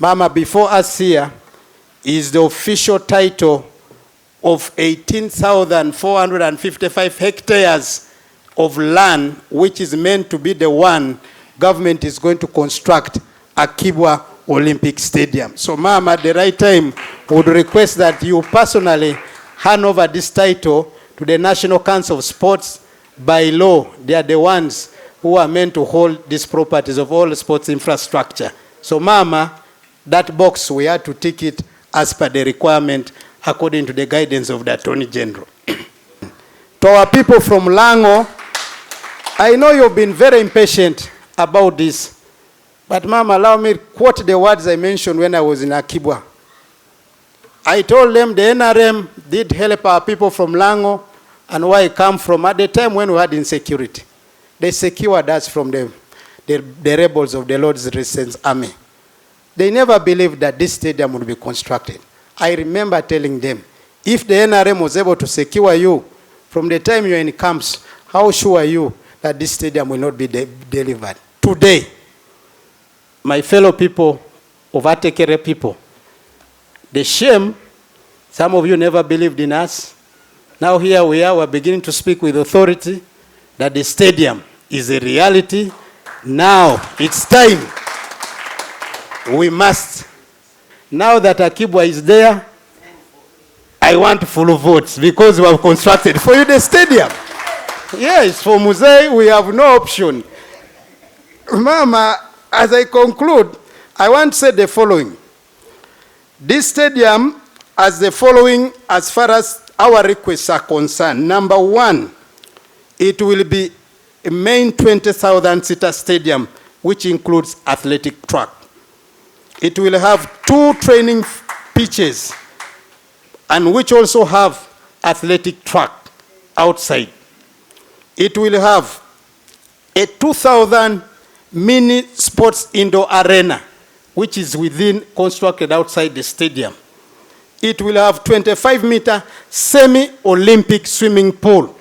Mama, before us here is the official title of 18,455 hectares of land, which is meant to be the one government is going to construct Akii Bua Olympic Stadium. So, Mama, at the right time, would request that you personally hand over this title to the National Council of Sports. By law, they are the ones who are meant to hold these properties of all sports infrastructure. So, Mama, that box, we had to tick it as per the requirement according to the guidance of the Attorney General. To our people from Lango, I know you've been very impatient about this, but Mama, allow me to quote the words I mentioned when I was in Akii Bua. I told them the NRM did help our people from Lango and where I come from at the time when we had insecurity. They secured us from the rebels of the Lord's Resistance Army. They never believed that this stadium would be constructed. I remember telling them, if the NRM was able to secure you from the time you're in camps, how sure are you that this stadium will not be delivered? Today, my fellow people of Atekere people, the shame, some of you never believed in us. Now here we are, we're beginning to speak with authority that the stadium is a reality. Now it's time. We must. Now that Akii Bua is there, I want full votes because we have constructed for you the stadium. Yes, for Musei, we have no option. Mama, as I conclude, I want to say the following. This stadium has the following as far as our requests are concerned. Number one, it will be a main 20,000-seater stadium, which includes athletic track. It will have 2 training pitches, and which also have athletic track outside. It will have a 2,000 mini sports indoor arena, which is constructed outside the stadium. It will have 25-meter semi-Olympic swimming pool,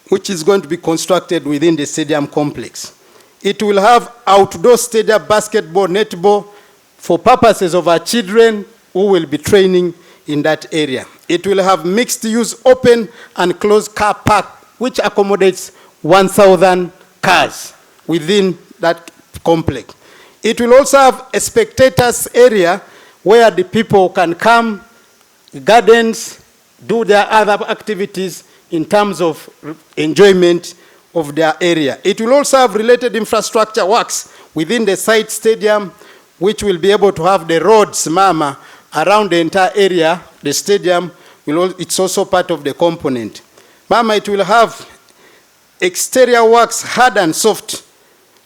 which is going to be constructed within the stadium complex. It will have outdoor stadium basketball, netball, for purposes of our children who will be training in that area. It will have mixed-use open and closed car park, which accommodates 1,000 cars within that complex. It will also have a spectators area where the people can come, gardens, do their other activities in terms of enjoyment of their area. It will also have related infrastructure works within the site stadium, which will be able to have the roads, Mama, around the entire area. The stadium, it's also part of the component. Mama, it will have exterior works, hard and soft.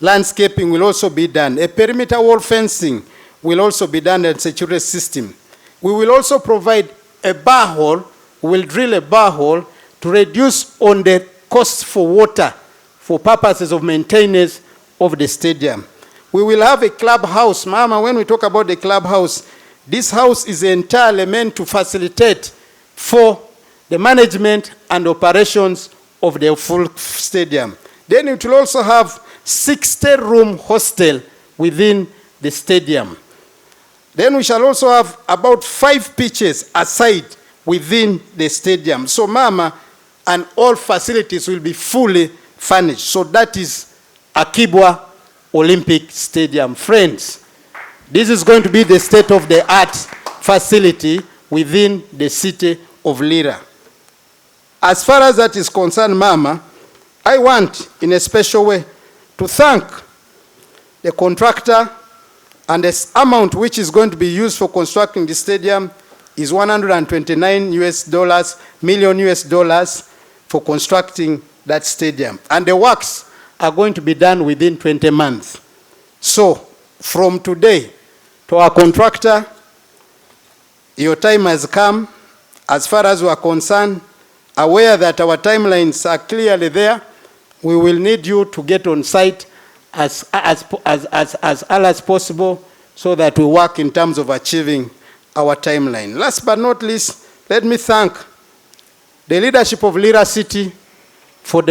Landscaping will also be done. A perimeter wall fencing will also be done and security system. We will also provide a borehole. We will drill a borehole to reduce on the cost for water for purposes of maintenance of the stadium. We will have a clubhouse. Mama, when we talk about the clubhouse, this house is entirely meant to facilitate for the management and operations of the full stadium. Then it will also have 60-room hostel within the stadium. Then we shall also have about 5 pitches aside within the stadium. So, Mama, and all facilities will be fully furnished. So that is Akii Bua Olympic Stadium. Friends, this is going to be the state-of-the-art facility within the city of Lira. As far as that is concerned, Mama, I want, in a special way, to thank the contractor, and the amount which is going to be used for constructing the stadium is $129 million for constructing that stadium. And the works are going to be done within 20 months. So, from today, to our contractor, your time has come. As far as we are concerned, aware that our timelines are clearly there, we will need you to get on site as early as possible so that we work in terms of achieving our timeline. Last but not least, let me thank the leadership of Lira City for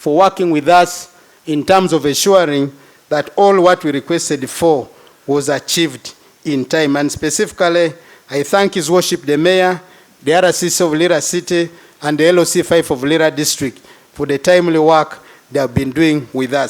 working with us in terms of ensuring that all what we requested for was achieved in time. And specifically, I thank His Worship the Mayor, the RCC of Lira City, and the LOC 5 of Lira District for the timely work they have been doing with us.